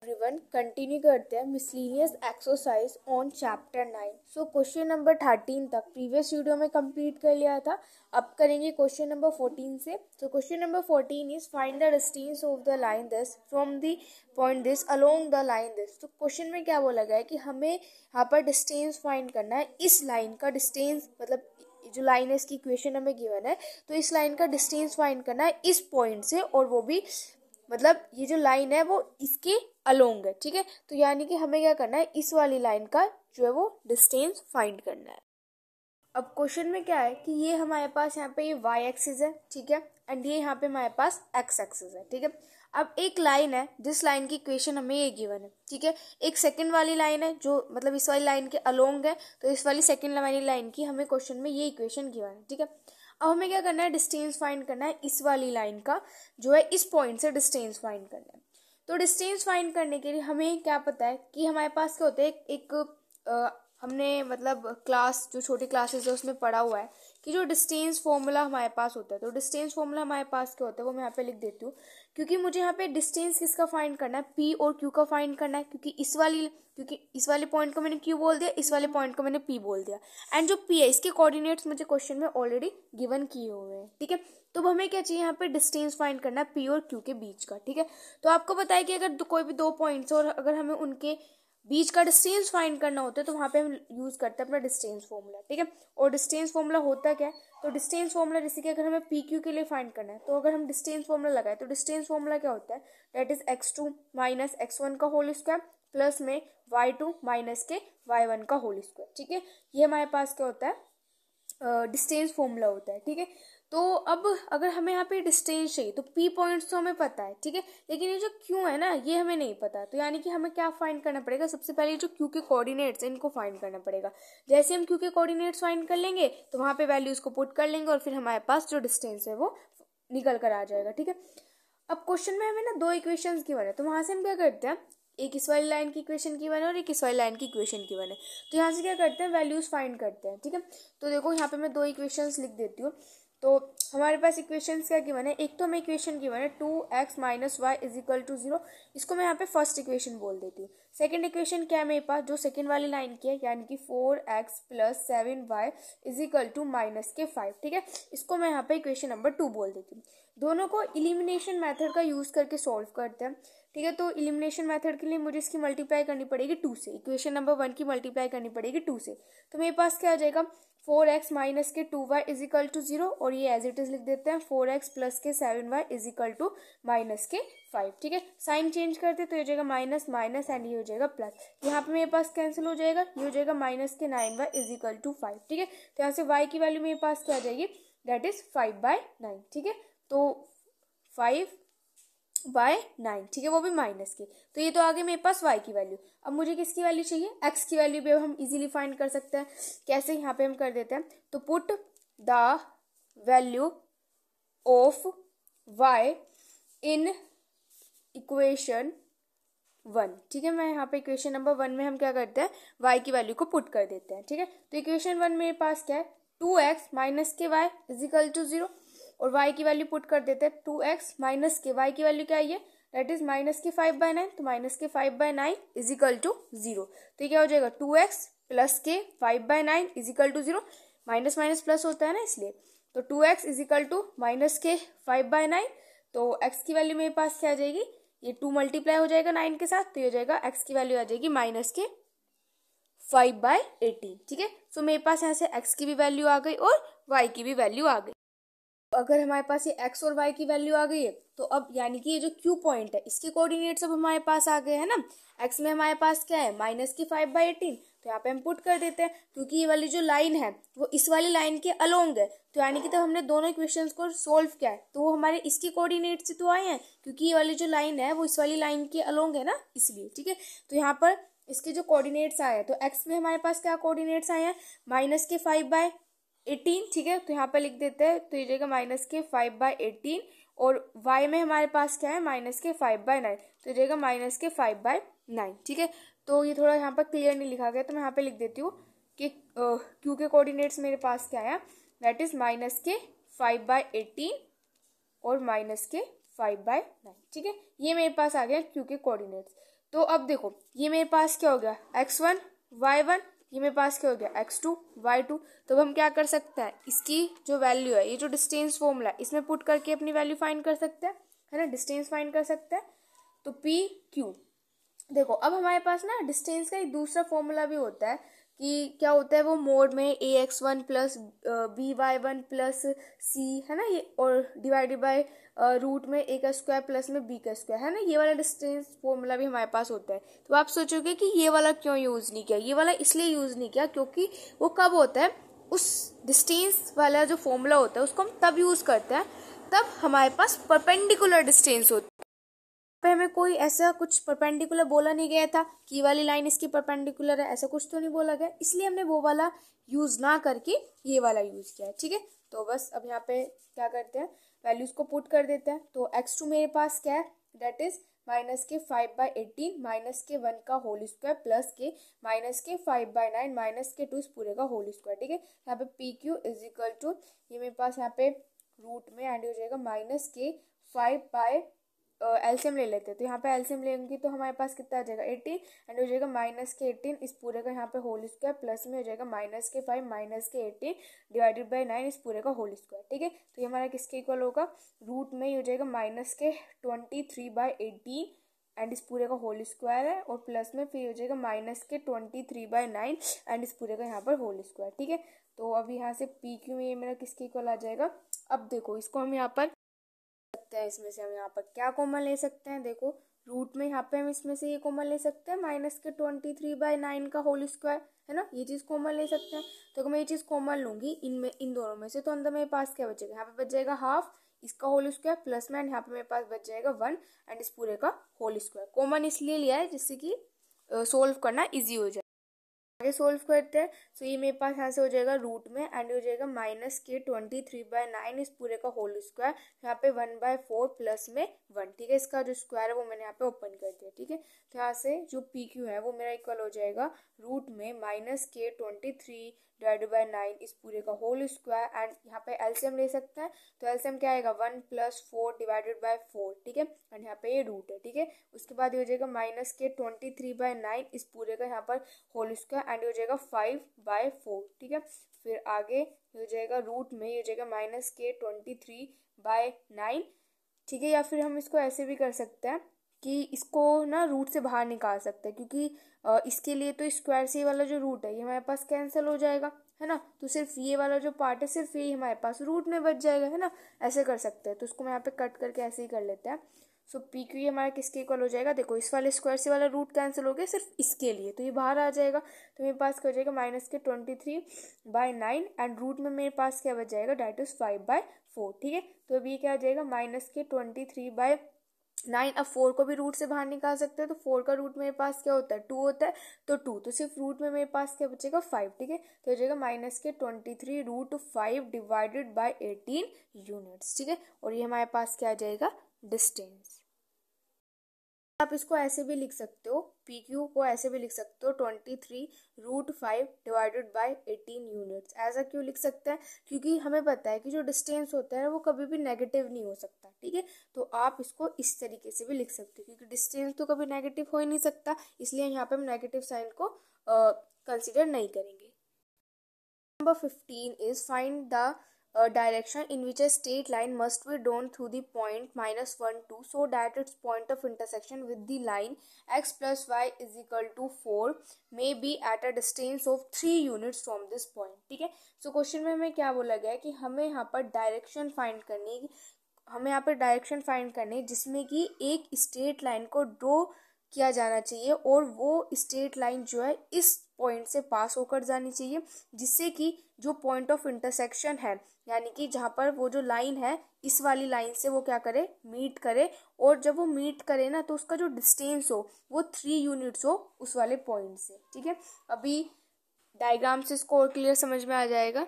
Everyone continue करते हैं miscellaneous exercise on chapter 9। So question number 13 तक प्रीवियस वीडियो में कंप्लीट कर लिया था। अब करेंगे क्वेश्चन नंबर 14 से। तो question number 14 is find the distance of the line this from the point this along the line this. तो क्वेश्चन में क्या बोला गया है कि हमें यहाँ पर डिस्टेंस फाइंड करना है। इस लाइन का डिस्टेंस मतलब जो लाइन है इसकी इक्वेशन हमें गिवन है, तो इस लाइन का डिस्टेंस फाइंड करना है इस पॉइंट से, और वो भी मतलब ये जो लाइन है वो इसके अलोंग है। ठीक है, तो यानी कि हमें क्या करना है, इस वाली लाइन का जो है वो डिस्टेंस फाइंड करना है। अब क्वेश्चन में क्या है कि ये हमारे पास यहाँ पे ये y एक्सिस है, ठीक है, एंड ये यहाँ पे हमारे पास x एक्सिस है। ठीक है, अब एक लाइन है जिस लाइन की इक्वेशन हमें ये गिवन है। ठीक है, एक सेकंड वाली लाइन है जो मतलब इस वाली लाइन के अलोंग है, तो इस वाली सेकंड वाली लाइन की हमें क्वेश्चन में ये इक्वेशन गिवन है। ठीक है, अब हमें क्या करना है, डिस्टेंस फाइंड करना है इस वाली लाइन का, जो है इस पॉइंट से डिस्टेंस फाइंड करना है। तो डिस्टेंस फाइंड करने के लिए हमें क्या पता है कि हमारे पास क्या होता है, हमने मतलब क्लास जो छोटी क्लासेस है उसमें पढ़ा हुआ है कि जो डिस्टेंस फॉर्मूला हमारे पास होता है, तो डिस्टेंस फॉर्मूला हमारे पास क्या होता है वो मैं यहाँ पे लिख देती हूँ, क्योंकि मुझे यहाँ पे डिस्टेंस किसका फाइंड करना है, पी और क्यू का फाइंड करना है, क्योंकि इस वाले पॉइंट को मैंने क्यू बोल दिया, इस वाले पॉइंट को मैंने पी बोल दिया, एंड जो पी है इसके कोऑर्डिनेट्स मुझे क्वेश्चन में ऑलरेडी गिवन किए हुए हैं। ठीक है, तो हमें क्या चाहिए, यहाँ पे डिस्टेंस फाइंड करना है पी और क्यू के बीच का। ठीक है, तो आपको पता है कि अगर कोई भी दो पॉइंट्स और अगर हमें उनके बीच का डिस्टेंस फाइंड करना होता है तो वहां पे हम यूज करते हैं अपना डिस्टेंस फॉर्मूला। ठीक है, और डिस्टेंस फॉर्मूला होता क्या है, तो डिस्टेंस फॉर्मूला जैसे कि अगर हमें पी क्यू के लिए फाइंड करना है, तो अगर हम डिस्टेंस फॉर्मूला लगाए तो डिस्टेंस फॉर्मूला क्या होता है, that is x2 minus x1 का होल स्क्वायर प्लस में y2 माइनस के y1 का होल स्क्वायर। ठीक है, ये हमारे पास क्या होता है, डिस्टेंस फॉर्मूला होता है। ठीक है, तो अब अगर हमें यहाँ पे डिस्टेंस चाहिए तो पी पॉइंट्स तो हमें पता है, ठीक है, लेकिन ये जो क्यू है ना ये हमें नहीं पता, तो यानी कि हमें क्या फाइंड करना पड़ेगा, सबसे पहले जो क्यू के कोऑर्डिनेट्स हैं इनको फाइंड करना पड़ेगा। जैसे हम क्यू के कोऑर्डिनेट्स फाइंड कर लेंगे तो वहाँ पे वैल्यूज को पुट कर लेंगे और फिर हमारे पास जो डिस्टेंस है वो निकल कर आ जाएगा। ठीक है, अब क्वेश्चन में हमें ना दो इक्वेशंस गिवन है, तो वहां से हम क्या करते हैं, एक इस वाली लाइन की इक्वेशन गिवन है और एक इस वाली लाइन की इक्वेशन गिवन है, तो यहाँ से क्या करते हैं, वैल्यूज फाइंड करते हैं। ठीक है, तो देखो यहाँ पे मैं दो इक्वेशंस लिख देती हूँ। तो हमारे पास इक्वेशंस क्या गिवन है, एक तो हमें इक्वेशन गिवन है 2x minus y is equal to 0, इसको मैं यहाँ पे फर्स्ट इक्वेशन बोल देती हूँ। सेकंड इक्वेशन क्या है मेरे पास, जो सेकंड वाली लाइन की है, यानी कि 4x plus 7y is equal to minus के 5। ठीक है, इसको मैं यहाँ पे इक्वेशन नंबर 2 बोल देती हूँ। दोनों को इलिमिनेशन मेथड का यूज करके सॉल्व करते हैं। ठीक है, तो इलिमिनेशन मेथड के लिए मुझे इसकी मल्टीप्लाई करनी पड़ेगी 2 से, इक्वेशन नंबर 1 की मल्टीप्लाई करनी पड़ेगी 2 से, तो मेरे पास क्या आ जाएगा, 4x माइनस के 2y इज इक्वल टू 0, और ये एज इट इज लिख देते हैं 4x प्लस के 7y is equal to minus के 5। ठीक है, साइन चेंज करते तो ये हो जाएगा माइनस माइनस एंड ये हो जाएगा प्लस, यहाँ पे मेरे पास कैंसिल हो जाएगा, ये हो जाएगा माइनस के 9y इज इक्वल टू 5। ठीक है, तो यहाँ से y की वैल्यू मेरे पास क्या आ जाएगी, दैट इज 5/9। ठीक है, तो 5/9, ठीक है, वो भी माइनस की, तो ये तो आगे मेरे पास y की वैल्यू। अब मुझे किसकी वैल्यू चाहिए, x की वैल्यू भी हम इजीली फाइंड कर सकते हैं। कैसे, यहाँ पे हम कर देते हैं, तो put the value of y in equation 1। ठीक है, मैं यहाँ पे इक्वेशन नंबर 1 में हम क्या करते हैं, y की वैल्यू को पुट कर देते हैं। ठीक है, तो इक्वेशन 1 मेरे पास क्या है, 2x माइनस के y इज इक्वल टू 0, और y की वैल्यू पुट कर देते हैं 2x माइनस के y की वैल्यू क्या है, दैट इज माइनस के 5/9, तो माइनस के 5/9 इज इक्वल टू 0, तो ये क्या हो जाएगा, 2x प्लस के 5/9 is equal to 0, minus minus plus होता है ना इसलिए, तो 2x is equal to minus के 5/9, तो x की वैल्यू मेरे पास क्या आ जाएगी, ये 2 मल्टीप्लाई हो जाएगा 9 के साथ, तो ये हो जाएगा x की वैल्यू आ जाएगी माइनस के 5/18। ठीक है, सो मेरे पास यहाँ से x की भी वैल्यू आ गई और y की भी वैल्यू आ गई। अगर हमारे पास ये x और y की वैल्यू आ गई है, तो अब यानी कि ये जो q पॉइंट है इसके कोऑर्डिनेट्स अब हमारे पास आ गए हैं ना, x में हमारे पास क्या है, माइनस की 5/18, तो यहाँ पे हम पुट कर देते हैं, क्योंकि ये वाली जो लाइन है वो इस वाली लाइन के अलोंग है, तो यानी कि तब हमने दोनों इक्वेशंस को सोल्व किया है तो वो हमारे इसके कोऑर्डिनेट्स से तो आए हैं, क्योंकि ये वाली जो लाइन है वो इस वाली लाइन के अलोंग है ना, इसलिए। ठीक है, तो यहाँ पर इसके जो कोऑर्डिनेट्स आए हैं, तो x में हमारे पास क्या कोऑर्डिनेट्स आए हैं, माइनस के 5/18। ठीक है, तो यहाँ पे लिख देते हैं, तो ये जाएगा माइनस के 5/18, और y में हमारे पास क्या है, माइनस के 5/9, तो ये जाएगा माइनस के 5/9। ठीक है, तो ये थोड़ा यहाँ पर क्लियर नहीं लिखा गया, तो मैं यहाँ पे लिख देती हूँ कि q के कोऑर्डिनेट्स मेरे पास क्या है, दैट इज माइनस के 5/18 और माइनस के 5/9। ठीक है, ये मेरे पास आ गया q के कोऑर्डिनेट्स। तो अब देखो ये मेरे पास क्या हो गया x1 y1, ये मेरे पास क्या हो गया x2 y2। तो अब हम क्या कर सकते हैं, इसकी जो वैल्यू है, ये जो डिस्टेंस फॉर्मूला है इसमें पुट करके अपनी वैल्यू फाइंड कर सकते हैं, है ना, डिस्टेंस फाइंड कर सकते हैं। तो पी क्यू, देखो अब हमारे पास ना डिस्टेंस का एक दूसरा फॉर्मूला भी होता है कि क्या होता है, वो मोड में ax1 प्लस by1 प्लस सी, है ना, ये और डिवाइडेड बाय रूट में a का स्क्वायर प्लस में b का स्क्वायर, है ना, ये वाला डिस्टेंस फॉर्मूला भी हमारे पास होता है। तो आप सोचोगे कि ये वाला क्यों यूज़ नहीं किया, ये वाला इसलिए यूज़ नहीं किया क्योंकि वो कब होता है, उस डिस्टेंस वाला जो फॉर्मूला होता है उसको हम तब यूज़ करते हैं तब हमारे पास परपेंडिकुलर डिस्टेंस होता है। पे हमें कोई ऐसा कुछ परपेंडिकुलर बोला नहीं गया था कि वाली लाइन इसकी परपेंडिकुलर है, ऐसा कुछ तो नहीं बोला गया, इसलिए हमने वो वाला यूज ना करके ये वाला यूज किया है। ठीक है, तो बस अब यहाँ पे क्या करते हैं, वैल्यूज को पुट कर देते हैं। तो x2 मेरे पास क्या है, दैट इज -5/18 -1 का होल स्क्वायर प्लस के -5/9 -2 इस पूरे का होल स्क्वायर। ठीक है, यहाँ पे P Q is equal to, ये मेरे पास यहाँ पे रूट में एंड हो जाएगा -5 एलसीएम ले लेते हैं। तो यहाँ पे एलसीएम लेंगे तो हमारे पास कितना आ जाएगा 18 एंड हो जाएगा -18 इस पूरे का यहाँ पे होल स्क्वायर प्लस में हो जाएगा -5 -18 डिवाइडेड बाय 9 इस पूरे का होल स्क्वायर। ठीक है, तो ये हमारा किसके इक्वल होगा, रूट में ही हो जाएगा -23/18 एंड इस पूरे का होल स्क्वायर है और प्लस में फिर हो जाएगा -23/9 एंड इस पूरे का यहाँ पर होल स्क्वायर। ठीक है, तो अब यहाँ से पी क्यू में ये मेरा किसके इक्वल आ जाएगा। अब देखो इसको हम यहाँ पर सकते हैं, इसमें से हम यहाँ पर क्या कॉमन ले सकते हैं, देखो रूट में यहाँ पे हम इसमें से ये कॉमन ले सकते हैं -23/9 का होल स्क्वायर, है ना, ये चीज़ कॉमन ले सकते हैं। तो अगर मैं ये चीज़ कॉमन लूंगी इनमें, इन दोनों में से, तो अंदर मेरे पास क्या बचेगा, यहाँ पे बच जाएगा हाफ इसका होल स्क्वायर प्लस में एंड यहाँ पे मेरे पास बच जाएगा 1 एंड इस पूरे का होल स्क्वायर। कॉमन इसलिए लिया है जिससे कि सोल्व करना ईजी हो जाए। आगे सोल्व करते हैं। सो ये मेरे पास यहाँ से हो जाएगा रूट में एंड हो जाएगा -23/9 इस पूरे का होल स्क्वायर, यहाँ पे 1/4 प्लस में 1। ठीक है, इसका जो स्क्वायर है वो मैंने यहाँ पे ओपन कर दिया। ठीक है, तो यहाँ से जो पी क्यू है वो मेरा इक्वल हो जाएगा रूट में -23/9 इस पूरे का होल स्क्वायर एंड यहाँ पे एलसीएम ले सकते हैं। तो एलसीएम क्या आएगा 1 + 4 डिवाइडेड बाय 4। ठीक है, एंड यहाँ पे ये रूट है। ठीक है, उसके बाद ये हो जाएगा -23/9 इस पूरे का यहाँ पर होल स्क्वायर एंड हो जाएगा 5/4। ठीक है, फिर आगे हो जाएगा रूट में ये हो जाएगा -23/9। ठीक है, या फिर हम इसको ऐसे भी कर सकते हैं कि इसको ना रूट से बाहर निकाल सकते हैं, क्योंकि इसके लिए तो स्क्वायर से वाला जो रूट है ये हमारे पास कैंसिल हो जाएगा, है ना, तो सिर्फ ये वाला जो पार्ट है सिर्फ ये हमारे पास रूट में बच जाएगा, है ना, ऐसे कर सकते हैं। तो उसको मैं यहाँ पे कट करके ऐसे ही कर लेते हैं। सो पी क्यू ये हमारा किसके इक्वल हो जाएगा, देखो इस वाले स्क्वायर से वाला रूट कैंसिल हो गया सिर्फ इसके लिए, तो ये बाहर आ जाएगा। तो मेरे पास क्या हो जाएगा -23/9 एंड रूट में मेरे पास क्या बच जाएगा, डेट इज 5/4। ठीक है, तो अभी क्या आ जाएगा -23/9। अब 4 को भी रूट से बाहर निकाल सकते हैं, तो 4 का रूट मेरे पास क्या होता है 2 होता है, तो 2, तो सिर्फ रूट में मेरे पास क्या बचेगा 5। ठीक है, तो हो जाएगा -23√5 डिवाइडेड बाय 18 यूनिट्स। ठीक है, और ये हमारे पास क्या आ जाएगा डिस्टेंस। आप इसको ऐसे भी लिख सकते हो, पी क्यू को ऐसे भी लिख सकते हो 23√5 डिवाइडेड बाय 18 यूनिट्स। ऐसा क्यों लिख सकते हैं, क्योंकि हमें पता है कि जो डिस्टेंस होता है वो कभी भी नेगेटिव नहीं हो सकता। ठीक है, तो आप इसको इस तरीके से भी लिख सकते हो, क्योंकि डिस्टेंस तो कभी नेगेटिव हो ही नहीं सकता, इसलिए यहाँ पे हम नेगेटिव साइन को कंसिडर नहीं करेंगे। Number 15 is find the direction in which a straight line must be drawn through the point -1, 2 so that its point of intersection with the line x plus y is equal to 4 may be at a distance of 3 units from this point। ठीक है, so question में हमें क्या बोला गया है कि हमें यहाँ पर डायरेक्शन फाइंड करनी है, हमें यहाँ पर डायरेक्शन फाइंड करनी है जिसमें कि एक स्ट्रेट लाइन को ड्रॉ किया जाना चाहिए और वो स्ट्रेट लाइन जो है इस पॉइंट से पास होकर जानी चाहिए, जिससे कि जो पॉइंट ऑफ इंटरसेक्शन है, यानी कि जहाँ पर वो जो लाइन है इस वाली लाइन से वो क्या करे मीट करे, और जब वो मीट करे ना तो उसका जो डिस्टेंस हो वो 3 यूनिट्स हो उस वाले पॉइंट से। ठीक है, अभी डायग्राम से इसको और क्लियर समझ में आ जाएगा।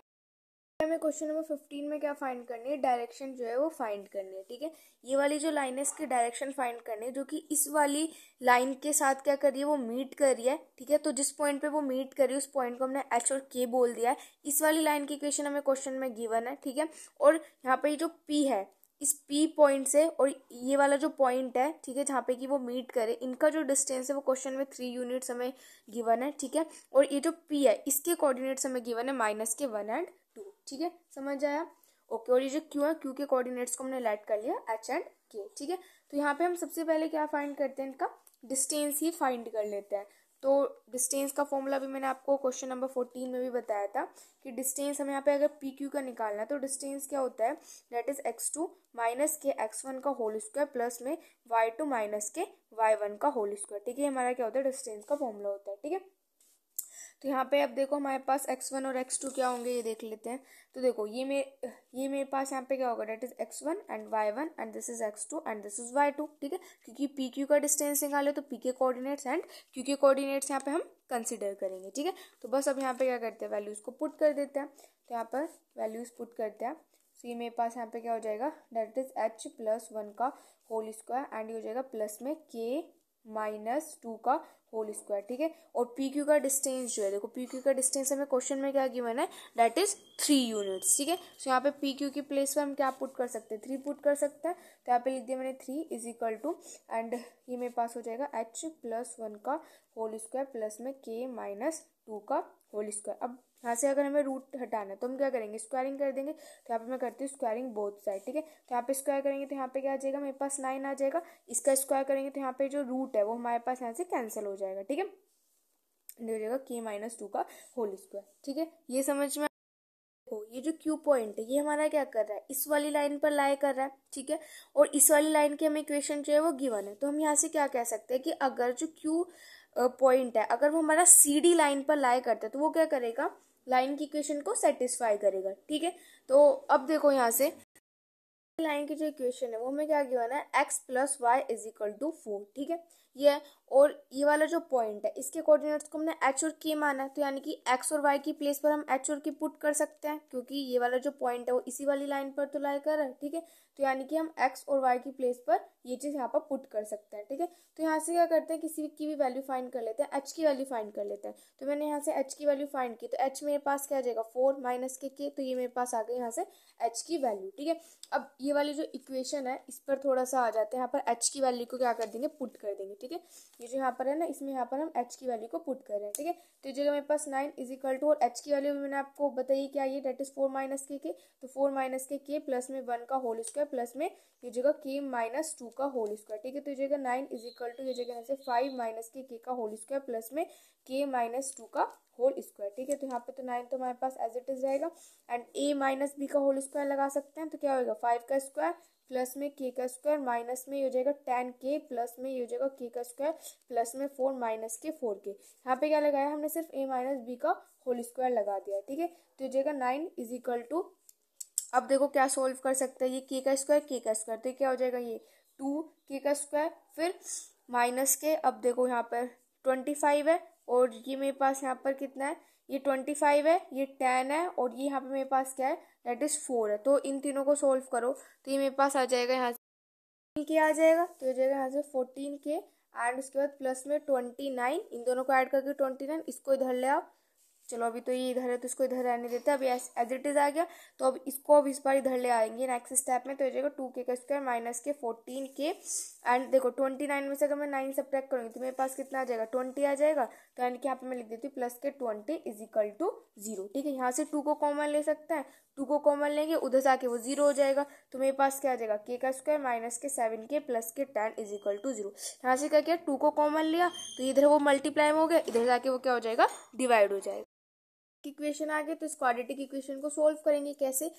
हमें क्वेश्चन नंबर 15 में क्या फाइंड करनी है, डायरेक्शन जो है वो फाइंड करनी है। ठीक है, ये वाली जो लाइन है इसकी डायरेक्शन फाइंड करनी है, जो कि इस वाली लाइन के साथ क्या कर रही है वो मीट कर रही है। ठीक है, तो जिस पॉइंट पे वो मीट कर रही है उस पॉइंट को हमने एच और के बोल दिया है। इस वाली लाइन की इक्वेशन हमें क्वेश्चन में गिवन है। ठीक है, और यहाँ पे जो पी है इस P पॉइंट से और ये वाला जो पॉइंट है, ठीक है, जहाँ पे कि वो मीट करे, इनका जो डिस्टेंस है वो क्वेश्चन में 3 यूनिट्स हमें गिवन है, ठीक है। और ये जो P है इसके कोऑर्डिनेट्स हमें गिवन है -1 और 2, ठीक है, समझ आया। ओके, और ये जो Q है, Q के कोऑर्डिनेट्स को हमने लेट कर लिया H एंड K, ठीक है। तो यहाँ पे हम सबसे पहले क्या फाइंड करते हैं, इनका डिस्टेंस ही फाइंड कर लेते हैं। तो डिस्टेंस का फॉर्मूला भी मैंने आपको क्वेश्चन नंबर 14 में भी बताया था कि डिस्टेंस हमें यहाँ पे अगर पी क्यू का निकालना है तो डिस्टेंस क्या होता है, दैट इज x2 माइनस के x1 का होल स्क्वायर प्लस में y2 माइनस के y1 का होल स्क्वायर, ठीक है। हमारा क्या होता है, डिस्टेंस का फॉर्मूला होता है, ठीक है। तो यहाँ पे अब देखो हमारे पास x1 और x2 क्या होंगे, ये देख लेते हैं। तो देखो ये मेरे पास यहाँ पे क्या होगा, that is x1 and y1 and this is x2 and this is y2, ठीक है। क्योंकि पी क्यू का डिस्टेंस निकाले तो पी के कोऑर्डिनेट्स एंड क्यू के कोऑर्डिनेट्स यहाँ पे हम कंसिडर करेंगे, ठीक है। तो बस अब यहाँ पे क्या करते हैं, वैल्यूज को पुट कर देते हैं। तो यहाँ पर वैल्यूज पुट करते हैं। तो ये मेरे पास यहाँ पे क्या हो जाएगा, डेट इज h+1 का होल स्क्वायर एंड ये हो जाएगा प्लस में k -2 का होल स्क्वायर, ठीक है। और पी क्यू का डिस्टेंस जो है, देखो पी क्यू का डिस्टेंस हमें क्वेश्चन में क्या गिवन है, दैट इज 3 यूनिट्स, ठीक है। तो यहाँ पे पी क्यू की प्लेस पर हम क्या पुट कर सकते हैं, 3 पुट कर सकते हैं। तो यहाँ पे लिख दिया मैंने 3 इज इक्वल टू, एंड ये मेरे पास हो जाएगा h+1 का होल स्क्वायर प्लस में k -2 का होल स्क्वायर। अब यहाँ से अगर हमें रूट हटाना है तो हम क्या करेंगे, स्क्वायरिंग कर देंगे। तो यहाँ पे मैं करती हूँ स्क्वायरिंग बोथ साइड, ठीक है। तो यहाँ पे स्क्वायर करेंगे तो यहाँ पे क्या आ जाएगा, मेरे पास 9 आ जाएगा। इसका स्क्वायर करेंगे तो यहाँ पे जो रूट है वो हमारे पास यहाँ से कैंसिल हो जाएगा, ठीक है। हो जाएगा k -2 का होल स्क्वायर, ठीक है। ये समझ में, ये जो क्यू पॉइंट है ये हमारा क्या कर रहा है, इस वाली लाइन पर लाई कर रहा है, ठीक है। और इस वाली लाइन की हमें इक्वेशन जो है वो गिवन है। तो हम यहाँ से क्या कह सकते हैं कि अगर जो क्यू पॉइंट है अगर वो हमारा CD लाइन पर लाई करता है तो वो क्या करेगा, लाइन की इक्वेशन को सेटिस्फाई करेगा, ठीक है। तो अब देखो यहाँ से लाइन की जो इक्वेशन है वो हमें क्या गिवन है, x+y = 4, ठीक है। ये है, और ये वाला जो पॉइंट है इसके कोऑर्डिनेट्स को हमने h और k माना है। तो यानी कि x और y की प्लेस पर हम h और k पुट कर सकते हैं, क्योंकि ये वाला जो पॉइंट है वो इसी वाली लाइन पर तो लाई कर रहा है, ठीक है। तो यानी कि हम x और y की प्लेस पर ये चीज़ यहाँ पर पुट कर सकते हैं, ठीक है। तो यहाँ से क्या करते हैं, किसी की भी वैल्यू फाइंड कर लेते हैं, h की वैल्यू फाइंड कर लेते हैं। तो मैंने यहाँ से h की वैल्यू फाइंड की, तो h मेरे पास क्या आ जाएगा, 4 माइनस के k, तो ये मेरे पास आ गई यहाँ से h की वैल्यू, ठीक है। अब ये वाली जो इक्वेशन है इस पर थोड़ा सा आ जाते हैं, यहाँ पर h की वैल्यू को क्या कर देंगे, पुट कर देंगे, ठीक है। ये जो यहाँ पर है ना, इसमें यहाँ पर हम h की वैल्यू को पुट कर रहे हैं, ठीक है। तो जगह मेरे पास 9 इज इक्वल टू, और h की वैल्यू भी मैंने आपको बताई क्या, ये डेट इज 4 माइनस के, तो 4 माइनस के प्लस में 1 का होल स्क्वायर प्लस में ये जगह k -2 का होल स्क्वायर, ठीक है। तो ये जगह 9 इज इक्वल टू, ये जगह यहाँ से 5 माइनस के का होल स्क्वायर प्लस में k -2 का होल स्क्वायर, ठीक है। तो यहाँ पे तो 9 तो हमारे पास एज इट इज रहेगा, एंड a - b का होल स्क्वायर लगा सकते हैं। तो क्या होगा, 5 का स्क्वायर प्लस में k का स्क्वायर माइनस में ये हो जाएगा 10k प्लस में ये हो जाएगा k का स्क्वायर प्लस में 4 माइनस के 4k। यहाँ पे क्या लगाया हमने, सिर्फ a - b का होल स्क्वायर लगा दिया, ठीक है। तो ये जाएगा 9 इज इक्वल टू, अब देखो क्या सोल्व कर सकते हैं, ये k का स्क्वायर, तो क्या हो जाएगा, ये 2k का स्क्वायर फिर माइनस के, अब देखो यहाँ पर 25 है और ये मेरे पास यहाँ पर कितना है, ये 25 है, ये 10 है और ये यहाँ पे मेरे पास क्या है, दैट इज 4 है। तो इन तीनों को सोल्व करो तो ये मेरे पास आ जाएगा यहाँ से के आ जाएगा, तो ये जाएगा यहाँ से 14k एंड उसके बाद प्लस में 29, इन दोनों को ऐड करके 29, इसको इधर ले आओ। चलो अभी तो ये इधर है तो इसको इधर रहने देते हैं, अभी एज इट इज आ गया। तो अब इसको अब इस बार इधर ले आएंगे नेक्स्ट स्टेप में, तो हो जाएगा 2k का स्क्वायर माइनस के 14k एंड देखो 29 में से अगर मैं 9 सब्ट्रैक्ट करूँगी तो मेरे पास कितना आ जाएगा, 20 आ जाएगा। तो यानी कि यहाँ पे मैं लिख देती हूँ प्लस के 20 इज इक्वल टू 0, ठीक है। यहाँ से 2 को कॉमन ले सकते हैं, 2 को कॉमन लेंगे उधर से आके वो 0 हो जाएगा। तो मेरे पास क्या आ जाएगा, k का स्क्वायर माइनस के 7k प्लस के 10 इज इक्वल टू 0। यहाँ से क्या किया, 2 को कॉमन लिया तो इधर वो मल्टीप्लाई हो गया, इधर जाके वो क्या हो जाएगा, डिवाइड हो जाएगा। इक्वेशन आ गई तो इस क्वाड्रेटिक इक्वेशन को सोल्व करेंगे कैसे,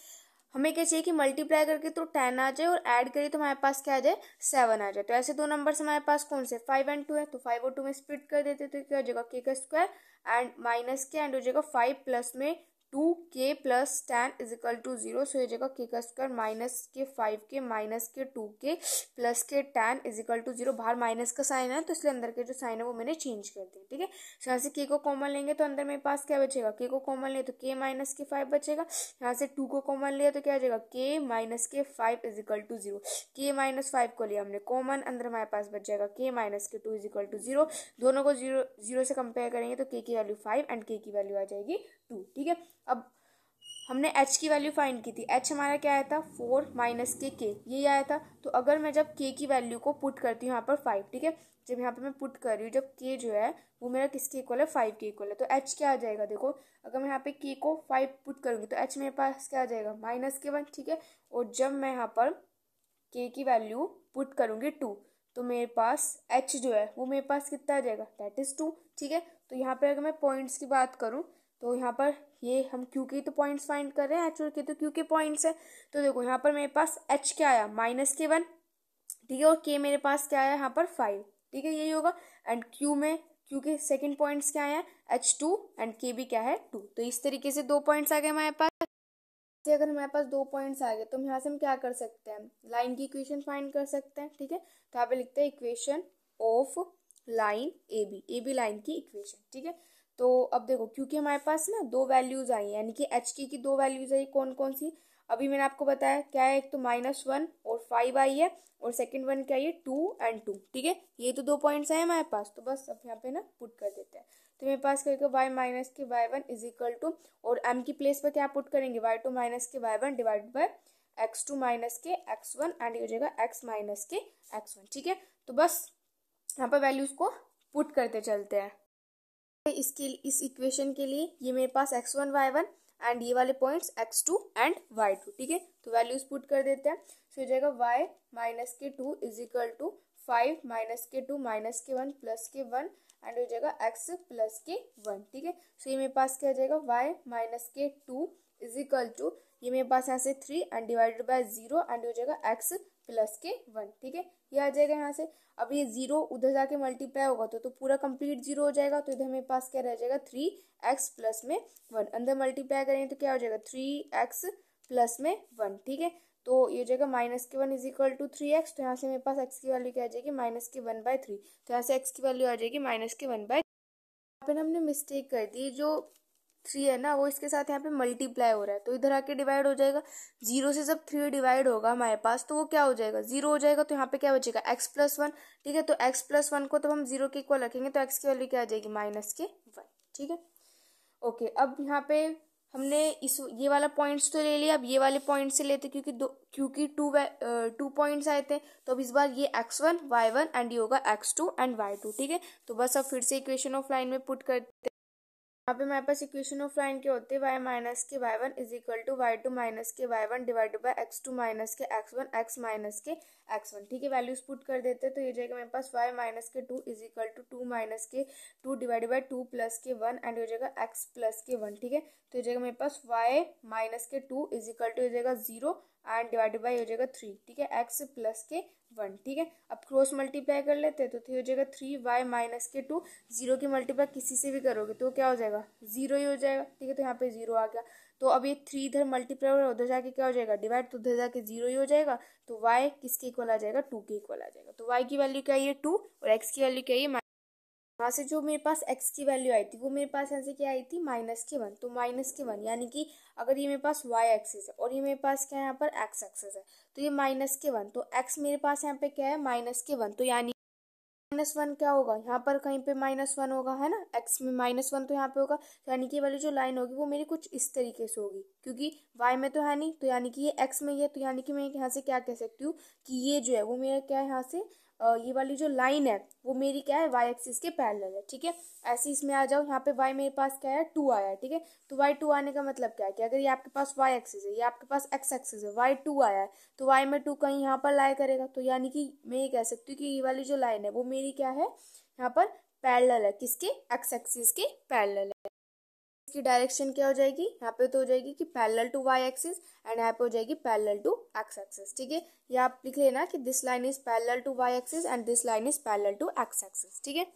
हमें क्या चाहिए कि मल्टीप्लाई करके तो 10 आ जाए और ऐड करिए तो हमारे पास क्या आ जाए, 7 आ जाए। तो ऐसे दो नंबर्स हमारे पास कौन से, 5 और 2 है, तो 5 और 2 में स्प्लिट कर देते तो क्या हो जाएगा, k का स्क्वायर एंड माइनस के एंड हो जाएगा 5 प्लस में 2k plus 10 is equal to 0। So हो जाएगा k का स्क्वायर माइनस के 5k माइनस के 2k प्लस के 10 इज इक्वल टू 0। बाहर माइनस का साइन है तो इसलिए अंदर के जो साइन है वो मैंने चेंज कर दिया, ठीक है। तो यहाँ से k को कॉमन लेंगे तो अंदर मेरे पास क्या बचेगा, k को कॉमन ले तो k माइनस के 5 बचेगा। यहाँ से 2 को कॉमन लिया तो क्या आ जाएगा, k माइनस के 5 is equal to 0। k minus 5 को लिया हमने कॉमन, अंदर हमारे पास बच जाएगा k माइनस के 2 इज इक्वल टू 0। दोनों को 0 से कंपेयर करेंगे तो k की वैल्यू 5 एंड k की वैल्यू आ जाएगी 2, ठीक है। अब हमने h की वैल्यू फाइंड की थी। h हमारा क्या आया था 4 माइनस के k, यही आया था। तो अगर मैं जब k की वैल्यू को पुट करती हूँ यहाँ पर 5, ठीक है, जब यहाँ पे मैं पुट कर रही हूँ, जब k जो है वो मेरा किसके इक्वल है 5 के इक्वल है, तो h क्या आ जाएगा, देखो अगर मैं यहाँ पे k को 5 पुट करूँगी तो h मेरे पास क्या आ जाएगा -1, ठीक है। और जब मैं यहाँ पर k की वैल्यू पुट करूँगी 2, तो मेरे पास h जो है वो मेरे पास कितना आ जाएगा, दैट इज 2, ठीक है। तो यहाँ पर अगर मैं पॉइंट्स की बात करूँ तो यहाँ पर ये हम क्यू के तो पॉइंट्स फाइंड कर रहे हैं, एच और के तो क्यू के पॉइंट्स है। तो देखो यहाँ पर मेरे पास एच क्या आया -1, ठीक है, और के मेरे पास क्या आया यहाँ पर 5, ठीक है, यही होगा। एंड क्यू में क्यू के सेकेंड पॉइंट्स क्या आया H2 एंड के भी क्या है 2। तो इस तरीके से 2 पॉइंट्स आ गए हमारे पास। अगर हमारे पास 2 पॉइंट्स आ गए तो यहाँ से हम क्या कर सकते हैं, लाइन की इक्वेशन फाइंड कर सकते हैं, ठीक है। तो यहाँ पे लिखते हैं equation of line A B line की इक्वेशन, ठीक है। तो अब देखो क्योंकि हमारे पास ना 2 वैल्यूज आई यानी कि एच की 2 वैल्यूज आई, कौन कौन सी, अभी मैंने आपको बताया क्या है, एक तो -1 और 5 आई है, और सेकंड वन क्या है 2 एंड 2, ठीक है। ये तो 2 पॉइंट्स आए हमारे पास, तो बस अब यहाँ पे ना पुट कर देते हैं। तो मेरे पास करेगा y माइनस के y1 इज इक्वल टू, और m की प्लेस पर क्या पुट करेंगे y2 माइनस के y1 divided by x2 minus के x1 एंड ये हो जाएगा x माइनस के x1, ठीक है। तो बस यहाँ पर वैल्यूज को पुट करते चलते हैं। इस इक्वेशन के लिए ये मेरे पास x1 y1 एंड ये वाले पॉइंट्स x2 एंड y2, ठीक है। तो वैल्यूज पुट कर देते हैं। सो हो जाएगा y माइनस के 2 इज इक्वल टू 5 माइनस के 2 माइनस के 1 प्लस के 1 एंड हो जाएगा x प्लस के 1, ठीक है। सो ये मेरे पास क्या हो जाएगा y माइनस के 2 इज इक्वल टू, ये मेरे पास यहाँ से 3 एंड डिवाइडेड बाय 0 एंड हो जाएगा x प्लस के 1, ठीक है। ये आ जाएगा यहाँ से। अब ये 0 उधर जाके मल्टीप्लाई होगा तो पूरा कंप्लीट 0 हो जाएगा। तो इधर मेरे पास क्या रह जाएगा 3x प्लस में 1, अंदर मल्टीप्लाई करेंगे तो क्या हो जाएगा 3x प्लस में 1, ठीक है। तो ये हो जाएगा -1 इज इक्वल टू 3x। तो यहाँ से मेरे पास x की वैल्यू क्या आ जाएगी -1/3। तो यहाँ से x की वैल्यू आ जाएगी -1/3। यहाँ पे हमने मिस्टेक कर दी, जो 3 है ना वो इसके साथ यहाँ पे मल्टीप्लाई हो रहा है, तो इधर आके डिवाइड हो जाएगा। 0 से जब 3 डिवाइड होगा हमारे पास तो वो क्या हो जाएगा 0 हो जाएगा। तो यहाँ पे क्या बचेगा x प्लस 1, ठीक है। तो x प्लस 1 को तो हम 0 के इक्वल रखेंगे तो x की वैल्यू क्या आ जाएगी -1, ठीक है। ओके, अब यहाँ पे हमने ये वाला पॉइंट्स तो ले लिया, अब ये वाले पॉइंट से लेते क्योंकि 2 पॉइंट्स आए थे। तो अब इस बार ये x1 y1 एंड ये होगा x2 एंड y2, ठीक है। तो बस अब फिर से इक्वेशन ऑफ लाइन में पुट करते। यहाँ पे हमारे पास इक्वेशन ऑफ लाइन के होते हैं y माइनस के y1 is equal to y2 minus के y1 divided by x2 minus के x1 x माइनस के x1, ठीक है। वैल्यूज पुट कर देते हैं तो ये जाएगा मेरे पास y माइनस के 2 इज इक्वल टू 2 माइनस के 2 डिवाइडेड बाय 2 प्लस के 1 एंड हो जाएगा x प्लस के 1, ठीक है। तो ये जाएगा मेरे पास y माइनस के 2 इज इक्वल टू हो जाएगा 0 एंड डिवाइडेड बाय हो जाएगा 3, ठीक है, x प्लस के 1, ठीक है। अब क्रॉस मल्टीप्लाई कर लेते हैं तो हो जाएगा 3y माइनस के 2, 0 की मल्टीप्लाई किसी से भी करोगे तो क्या हो जाएगा 0 ही हो जाएगा, ठीक है। तो यहाँ पे 0 आ गया। तो अब ये 3 इधर मल्टीप्लाई हो रहा है, उधर जाके क्या हो जाएगा डिवाइड, तो उधर जाके 0 ही हो जाएगा। तो y किसके इक्वल आ जाएगा 2 के इक्वल आ जाएगा। तो y की वैल्यू क्या है 2 और x की वैल्यू क्या है। यहाँ से जो मेरे पास x की वैल्यू आई थी वो मेरे पास यहाँ से क्या आई थी -1, तो -1 यानी कि अगर ये मेरे पास y एक्सिस है और ये मेरे पास क्या है यहाँ पर x एक्सिस है, तो ये -1, तो x मेरे पास यहाँ पे क्या है -1, तो यानी -1 क्या होगा यहाँ पर कहीं पे -1 होगा, है ना, x में -1 तो यहाँ पे होगा। तो यानी कि वाली जो लाइन होगी वो मेरी कुछ इस तरीके से होगी, क्योंकि y में तो है नहीं, तो यानी कि ये x में ही है। तो यानी कि मैं यहाँ से क्या कह सकती हूँ कि ये जो है वो मेरा क्या है यहाँ से ये वाली जो लाइन है वो मेरी क्या है y एक्सिस के पैरेलल है, ठीक है। ऐसे इसमें आ जाओ, यहाँ पे y मेरे पास क्या है 2 आया है, ठीक है। तो y 2 आने का मतलब क्या है कि अगर ये आपके पास y एक्सिस है, ये आपके पास x एक्सिस है, y 2 आया है तो y में 2 कहीं यहाँ पर लाई करेगा। तो यानी कि मैं ये कह सकती हूँ कि ये वाली जो लाइन है वो मेरी क्या है यहाँ पर पैरेलल है, किसके x एक्सिस के पैरेलल है। इसकी डायरेक्शन क्या हो जाएगी यहाँ पे, तो हो जाएगी कि parallel to y axis and यहाँ पे हो जाएगी पैरेलल टू x एक्सिस, ठीक है। ये आप लिख लेना कि this line is parallel to y axis and this line is parallel to x axis, ठीक है।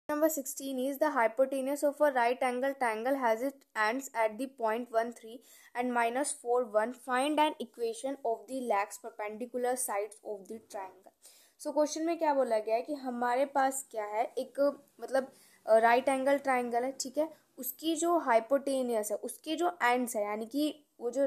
Number 16 is the hypotenuse of a right angle triangle has its ends at the point 13 and -4 1. Find an equation of the legs perpendicular sides of the triangle. So question में क्या बोला गया है कि हमारे पास क्या है, एक मतलब राइट एंगल ट्राइंगल है, ठीक है। उसकी जो हाइपोटेनियस है, उसके जो एंड्स है यानी कि वो जो